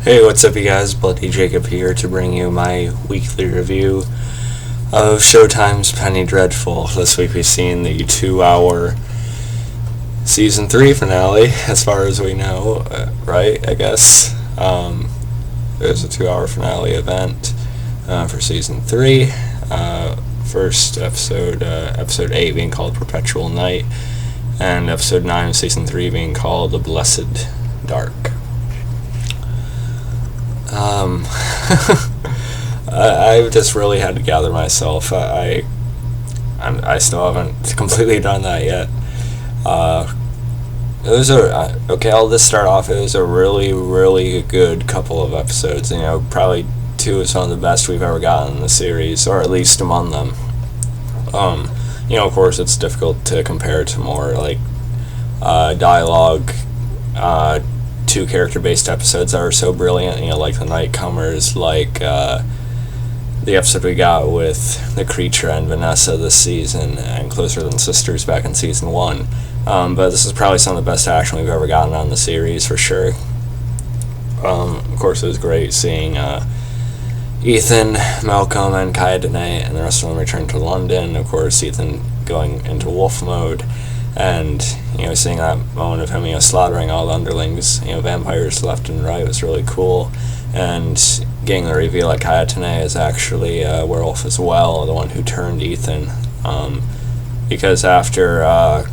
Hey, what's up, you guys? Bloody Jacob here to bring you my weekly review of Showtime's Penny Dreadful. This week we've seen the 2-hour season 3 finale, as far as we know, right? I guess there's a 2-hour finale event for season 3. First episode, episode 8 being called Perpetual Night, and episode 9 of season 3 being called The Blessed Dark. I just really had to gather myself. I still haven't completely done that yet. I'll just start off. It was a really, really good couple of episodes. Probably 2 of some of the best we've ever gotten in the series, or at least among them. Of course, it's difficult to compare to more like dialogue, 2 character-based episodes that are so brilliant, like The Nightcomers, like the episode we got with the Creature and Vanessa this season, and Closer Than Sisters back in season 1. But this is probably some of the best action we've ever gotten on the series, for sure. Of course, it was great seeing Ethan, Malcolm, and Kaya Dene, and the rest of them return to London. Of course, Ethan going into wolf mode, and seeing that moment of him slaughtering all the underlings, vampires left and right, was really cool. And getting the reveal that Kaya Dene is actually a werewolf as well, the one who turned Ethan, because after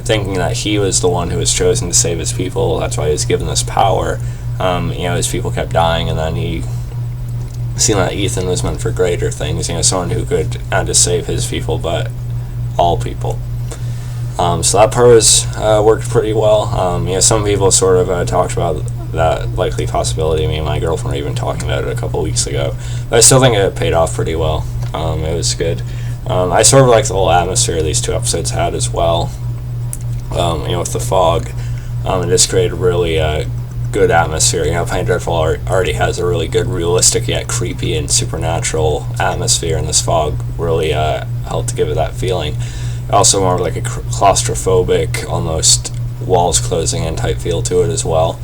thinking that he was the one who was chosen to save his people, that's why he was given this power. His people kept dying, and then he seen that Ethan was meant for greater things, someone who could not just save his people, but all people. So that part was worked pretty well. Some people sort of talked about that likely possibility. Me and my girlfriend were even talking about it a couple weeks ago. But I still think it paid off pretty well. It was good. I sort of liked the whole atmosphere these 2 episodes had as well. With the fog, it just created a really good atmosphere. Penny Dreadful already has a really good, realistic yet creepy and supernatural atmosphere, and this fog really helped to give it that feeling. Also more like a claustrophobic, almost walls closing in type feel to it as well,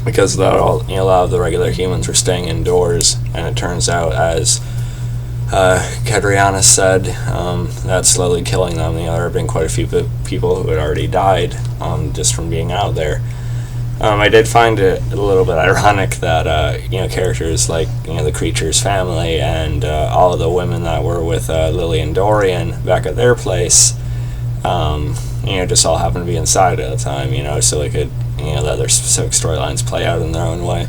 because a lot of the regular humans were staying indoors, and it turns out, as Kadriana said, that's slowly killing them. There have been quite a few people who had already died just from being out there. I did find it a little bit ironic that characters like the Creature's family and all of the women that were with Lily and Dorian back at their place, just all happened to be inside at the time, so they could let their specific storylines play out in their own way.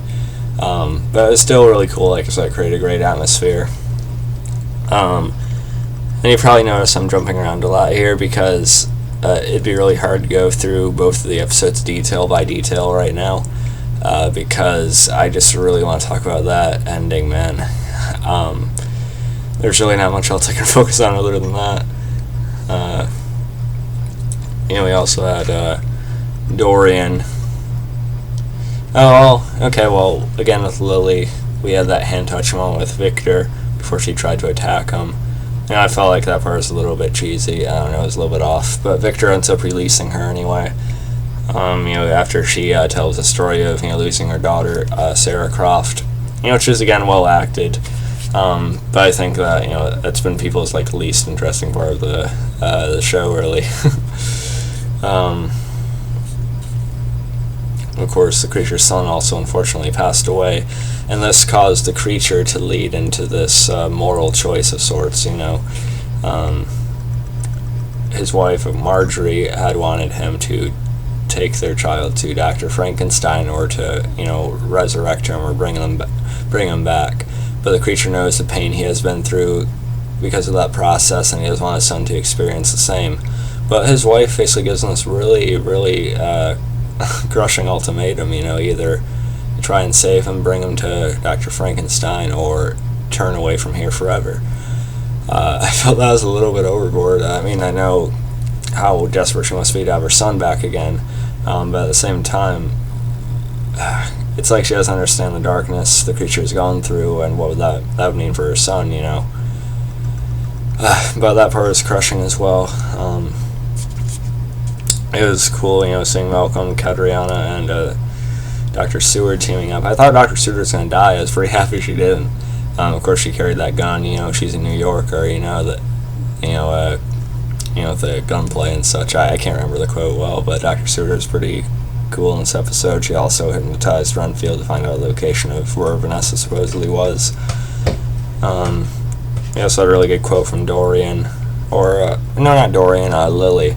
But it's still really cool. Like I said, it created a great atmosphere. And you probably notice I'm jumping around a lot here because it'd be really hard to go through both of the episodes detail by detail right now, because I just really want to talk about that ending, man. There's really not much else I can focus on other than that. We also had Dorian. Again with Lily, we had that hand touch moment with Victor before she tried to attack him. I felt like that part was a little bit cheesy. I don't know, it was a little bit off. But Victor ends up releasing her anyway. After she tells the story of losing her daughter, Sarah Croft. Which is again well acted. But I think that that's been people's least interesting part of the show, really. Of course, the Creature's son also unfortunately passed away, and this caused the Creature to lead into this moral choice of sorts. His wife Marjorie had wanted him to take their child to Dr. Frankenstein, or to resurrect him or bring him back. But the Creature knows the pain he has been through because of that process, and he doesn't want his son to experience the same. But his wife basically gives him this really, really crushing ultimatum, either try and save him, bring him to Dr. Frankenstein, or turn away from here forever. I felt that was a little bit overboard. I know how desperate she must be to have her son back again, but at the same time, it's like she doesn't understand the darkness the Creature's gone through, and what would that would mean for her son, But that part was crushing as well. It was cool, seeing Malcolm, Kadriana, and Dr. Seward teaming up. I thought Dr. Seward was going to die. I was pretty happy she didn't. Of course, she carried that gun. She's a New Yorker. The gunplay and such. I can't remember the quote well, but Dr. Seward is pretty cool in this episode. She also hypnotized Renfield to find out the location of where Vanessa supposedly was. We also had a really good quote from Dorian, not Dorian, Lily.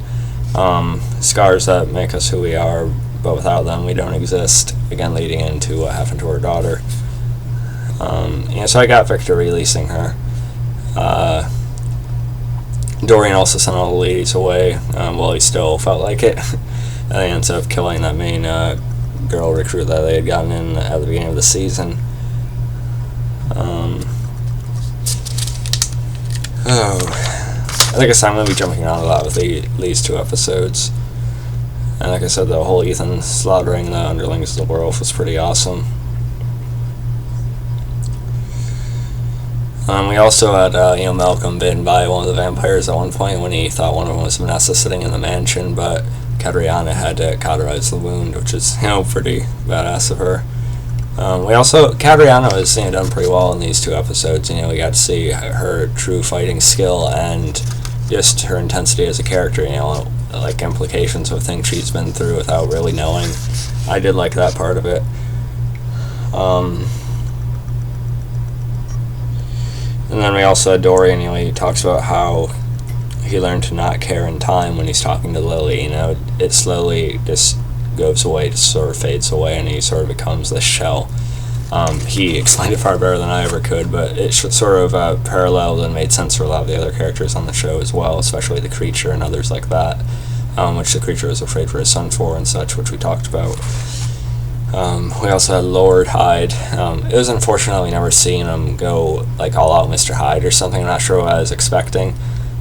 Scars that make us who we are, but without them we don't exist. Again, leading into what happened to her daughter. So I got Victor releasing her. Dorian also sent all the ladies away, while he still felt like it. And they ended up killing that main girl recruit that they had gotten in at the beginning of the season. Like I said, I'm going to be jumping around a lot with these 2 episodes. And like I said, the whole Ethan slaughtering the underlings of the werewolf was pretty awesome. We also had Malcolm bitten by one of the vampires at one point when he thought one of them was Vanessa sitting in the mansion, but Katarina had to cauterize the wound, which is pretty badass of her. Katarina was done pretty well in these 2 episodes. We got to see her true fighting skill and just her intensity as a character. Like implications of things she's been through without really knowing. I did like that part of it. And then we also had Dorian. He talks about how he learned to not care in time when he's talking to Lily. It slowly just goes away, just sort of fades away, and he sort of becomes this shell. He explained it far better than I ever could, but it sort of paralleled and made sense for a lot of the other characters on the show as well, especially the creature and others like that, which the creature was afraid for his son for and such, which we talked about. We also had Lord Hyde. It was unfortunate we never seen him go like all out Mr. Hyde or something. I'm not sure what I was expecting.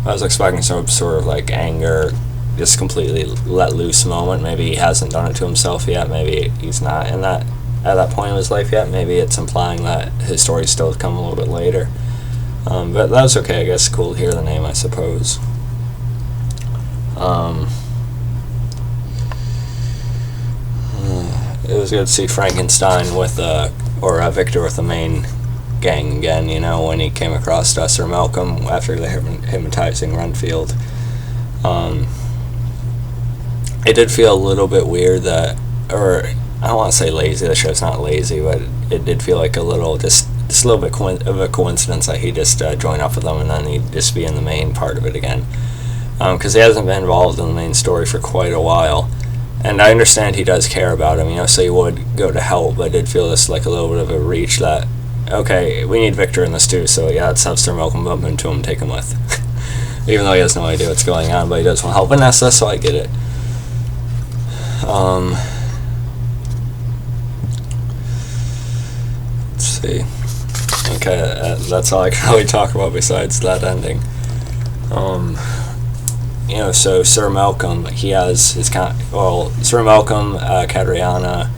I was expecting some sort of like anger, just completely let loose moment. Maybe he hasn't done it to himself yet. Maybe he's not at that point in his life yet. Maybe it's implying that his story's still to come a little bit later. But that was okay. I guess cool to hear the name, I suppose. It was good to see Frankenstein with Victor with the main gang again, when he came across us, or Malcolm after the hypnotizing Renfield. It did feel a little bit weird I don't want to say lazy, the show's not lazy, but it did feel like just a little bit of a coincidence that he just joined up with them and then he'd just be in the main part of it again. Because he hasn't been involved in the main story for quite a while. And I understand he does care about him, so he would go to help, but I did feel this like a little bit of a reach that, okay, we need Victor in this too, so yeah, let's have Sir Malcolm bump into him and take him with. Even though he has no idea what's going on, but he does want to help Vanessa, so I get it. Let's see. Okay, that's all I can really talk about besides that ending. So Sir Malcolm, he has his Sir Malcolm, Katarina,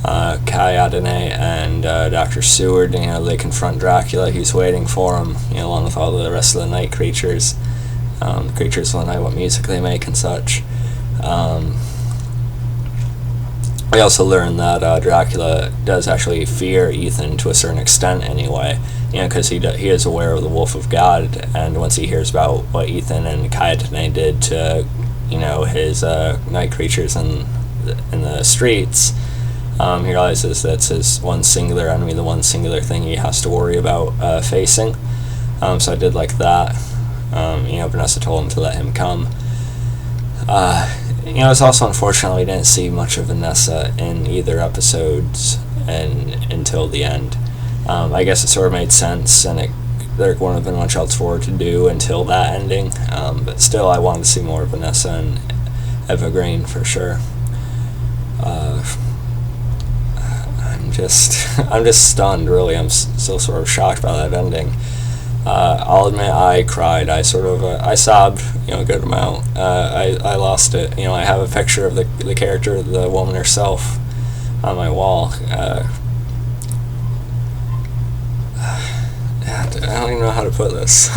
Kayadene, and Dr. Seward, they confront Dracula. He's waiting for him, along with all the rest of the night creatures. Creatures will know what music they make and such. We also learned that Dracula does actually fear Ethan to a certain extent anyway, because he is aware of the Wolf of God, and once he hears about what Ethan and Kayadene did to, his night creatures in the streets, he realizes that's his one singular enemy, the one singular thing he has to worry about facing. So I did like that. Vanessa told him to let him come. It's also unfortunate we didn't see much of Vanessa in either episodes until the end. I guess it sort of made sense, and there wouldn't have been much else for her to do until that ending. But still, I wanted to see more of Vanessa and Eva Green for sure. I'm just stunned, really. I'm still sort of shocked by that ending. I'll admit I cried. I sobbed, a good amount. I lost it. I have a picture of the character, the woman herself, on my wall. I don't even know how to put this.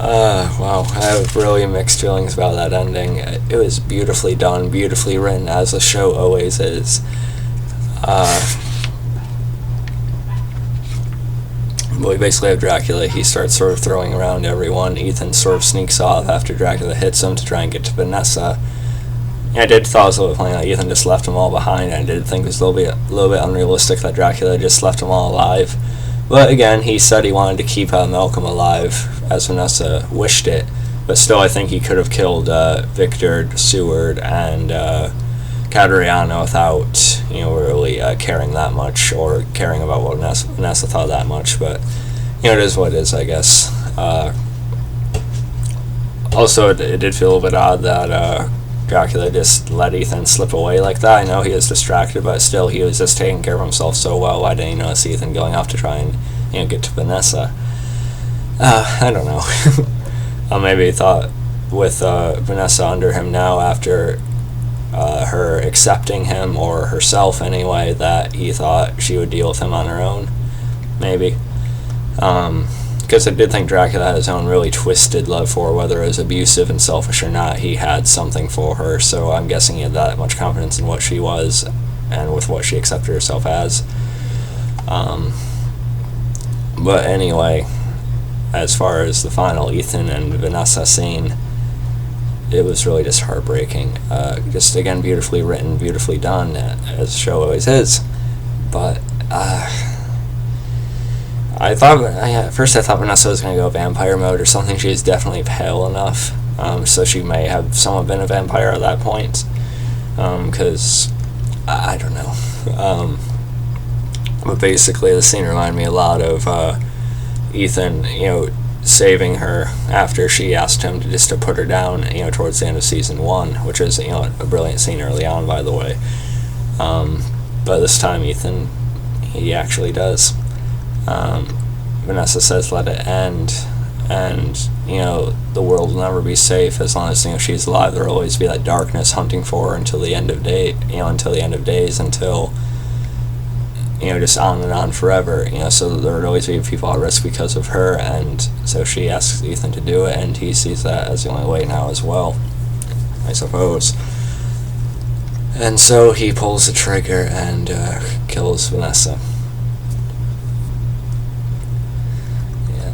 Wow, I have really mixed feelings about that ending. It was beautifully done, beautifully written, as the show always is. But we basically have Dracula. He starts sort of throwing around everyone. Ethan sort of sneaks off after Dracula hits him to try and get to Vanessa. And I did thought it was a little bit funny that Ethan just left them all behind. I did think it was a little bit unrealistic that Dracula just left them all alive. But again, he said he wanted to keep Malcolm alive, as Vanessa wished it. But still, I think he could have killed Victor, Seward, and Cateriano without, really caring that much, or caring about what Vanessa thought that much. But, it is what it is, I guess. Also, it did feel a little bit odd that Dracula just let Ethan slip away like that. I know he was distracted, but still, he was just taking care of himself so well. Why didn't he notice Ethan going off to try and, get to Vanessa? I don't know. Maybe he thought with Vanessa under him now, after her accepting him, or herself anyway, that he thought she would deal with him on her own. Maybe. Because I did think Dracula had his own really twisted love for her, whether it was abusive and selfish or not. He had something for her, so I'm guessing he had that much confidence in what she was and with what she accepted herself as. But anyway, as far as the final Ethan and Vanessa scene, it was really just heartbreaking. Just, again, beautifully written, beautifully done, as the show always is. But at first I thought Vanessa was going to go vampire mode or something. She was definitely pale enough, so she may have somewhat been a vampire at that point, because I don't know. But basically the scene reminded me a lot of Ethan, saving her after she asked him to put her down, towards the end of season 1, which is, a brilliant scene early on, by the way. But this time Ethan, he actually does. Vanessa says let it end, and the world will never be safe as long as she's alive. There will always be that darkness hunting for her until the end of days, until just on and on forever. So there would always be people at risk because of her, and so she asks Ethan to do it, and he sees that as the only way now as well, I suppose. And so he pulls the trigger and kills Vanessa.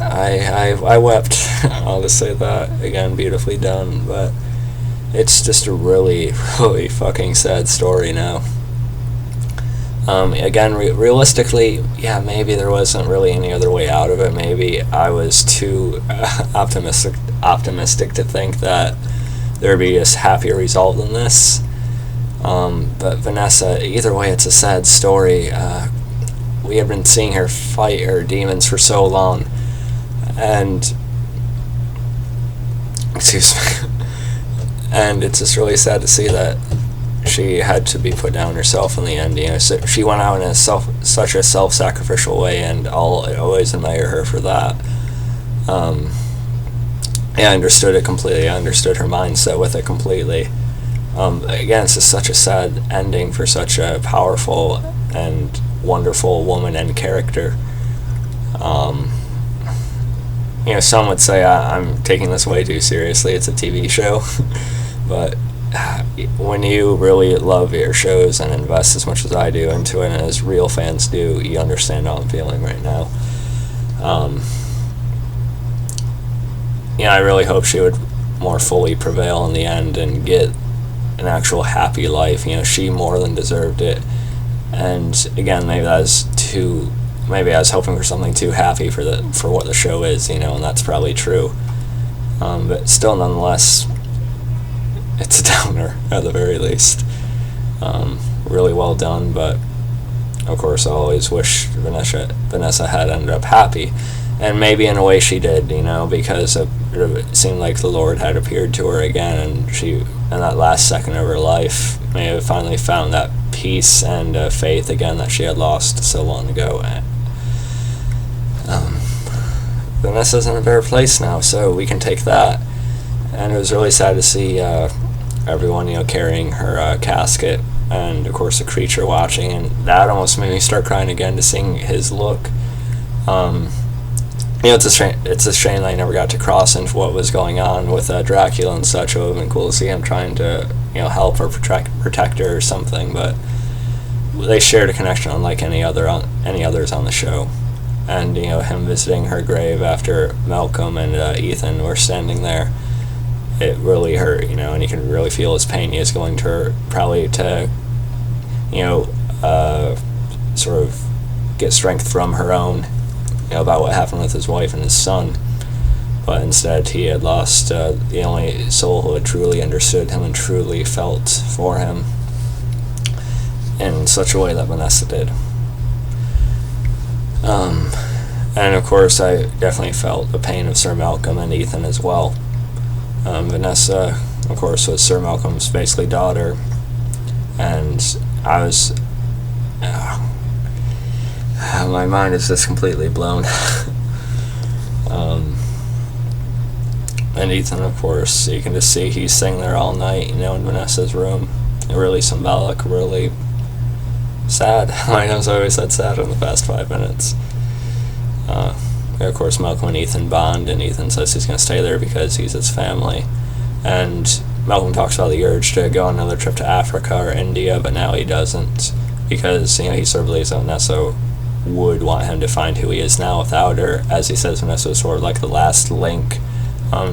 I wept. I'll just say that. Again, beautifully done, but it's just a really, really fucking sad story now. Again, realistically, yeah, maybe there wasn't really any other way out of it. Maybe I was too optimistic to think that there would be a happier result than this. But Vanessa, either way, it's a sad story. We have been seeing her fight her demons for so long. And and it's just really sad to see that she had to be put down herself in the end. So she went out in such a self-sacrificial way, and I'll always admire her for that. I understood it completely. I understood her mindset with it completely. Again, it's just such a sad ending for such a powerful and wonderful woman and character. Some would say I'm taking this way too seriously. It's a TV show. But when you really love your shows and invest as much as I do into it, and as real fans do, you understand how I'm feeling right now. I really hope she would more fully prevail in the end and get an actual happy life. She more than deserved it. And again, maybe I was hoping for something too happy for what the show is, and that's probably true. But still, nonetheless, it's a downer at the very least. Really well done, but of course I always wish Vanessa had ended up happy, and maybe in a way she did, because it seemed like the Lord had appeared to her again, and she, in that last second of her life, may have finally found that peace and faith again that she had lost so long ago. Vanessa's in a better place now, so we can take that. And it was really sad to see everyone, carrying her casket, and of course the creature watching, and that almost made me start crying again to seeing his look. it's a shame. It's a shame that I never got to cross into what was going on with Dracula and such. It would have been cool to see him trying to, help or protect her or something. But they shared a connection unlike any others on the show. And him visiting her grave after Malcolm and Ethan were standing there, it really hurt. And you can really feel his pain. He is going to her, probably to, sort of get strength from her own, about what happened with his wife and his son. But instead, he had lost the only soul who had truly understood him and truly felt for him in such a way that Vanessa did. And of course, I definitely felt the pain of Sir Malcolm and Ethan as well. Vanessa, of course, was Sir Malcolm's basically daughter, and I was... my mind is just completely blown. And Ethan, of course, you can just see he's sitting there all night, in Vanessa's room. Really symbolic, really sad. My nose always said sad in the past 5 minutes. Of course, Malcolm and Ethan bond, and Ethan says he's going to stay there because he's his family. And Malcolm talks about the urge to go on another trip to Africa or India, but now he doesn't, because he sort of believes that Vanessa would want him to find who he is now without her. As he says, Vanessa was sort of like the last link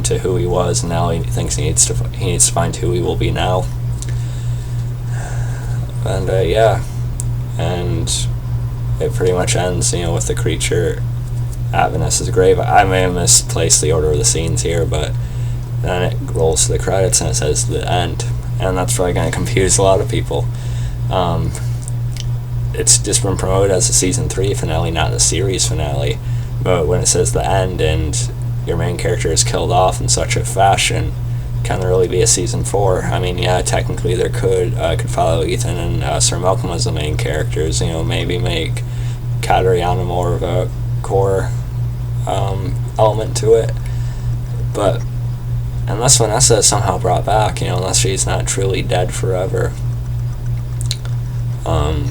to who he was, and now he thinks he needs to find who he will be now. And and it pretty much ends, with the creature at Vanessa's grave. I may have misplaced the order of the scenes here, but then it rolls to the credits and it says the end, and that's probably going to confuse a lot of people. It's just been promoted as a season 3 finale, not the series finale. But when it says the end and your main character is killed off in such a fashion, can there really be a season 4? I mean, yeah, technically there could follow Ethan and Sir Malcolm as the main characters. Maybe make Katarina more of a core element to it. But unless Vanessa is somehow brought back, unless she's not truly dead forever.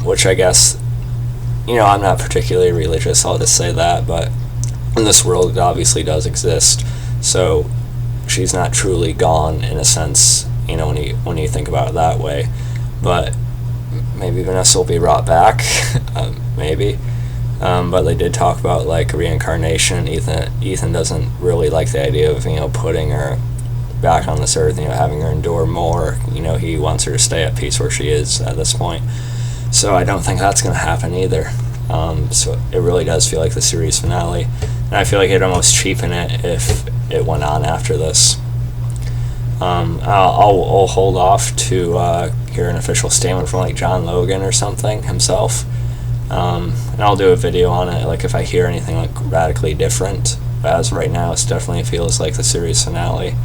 Which I guess, I'm not particularly religious, I'll just say that, but in this world it obviously does exist, so she's not truly gone in a sense, when you think about it that way. But maybe Vanessa will be brought back, maybe. But they did talk about reincarnation. Ethan doesn't really like the idea of putting her back on this earth, having her endure more. He wants her to stay at peace where she is at this point. So I don't think that's going to happen either. So it really does feel like the series finale, and I feel like it'd almost cheapen it if it went on after this. I'll hold off to hear an official statement from John Logan or something himself, and I'll do a video on it if I hear anything radically different. But as of right now, it definitely feels like the series finale,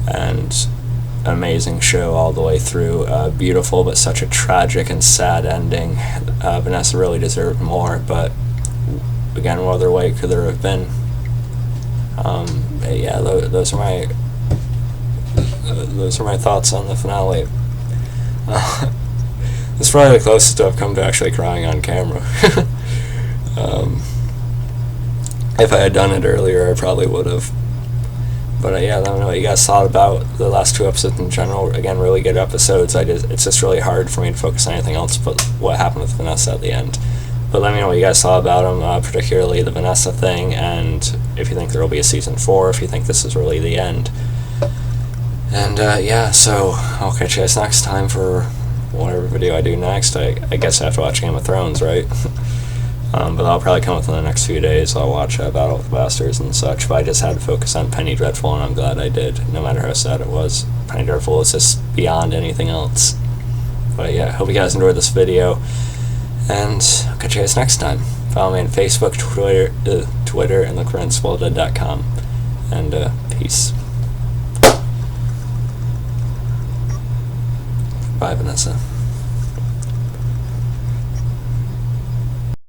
and an amazing show all the way through. Beautiful, but such a tragic and sad ending. Vanessa really deserved more, but again, what other way could there have been? Yeah, those are my thoughts on the finale. It's probably the closest I've come to actually crying on camera. If I had done it earlier, I probably would have. But yeah, I don't know what you guys thought about the last 2 episodes in general. Again, really good episodes. It's just really hard for me to focus on anything else but what happened with Vanessa at the end. But let me know what you guys thought about them, particularly the Vanessa thing, and if you think there will be a season 4, if you think this is really the end. And yeah, so I'll catch you guys next time for whatever video I do next. I guess I have to watch Game of Thrones, right? But I'll probably come within the next few days. I'll watch Battle of the Bastards and such, but I just had to focus on Penny Dreadful, and I'm glad I did, no matter how sad it was. Penny Dreadful is just beyond anything else. But yeah, hope you guys enjoyed this video, and I'll catch you guys next time. Follow me on Facebook, Twitter, and lookforInspoiled.com. And peace. Bye, Vanessa.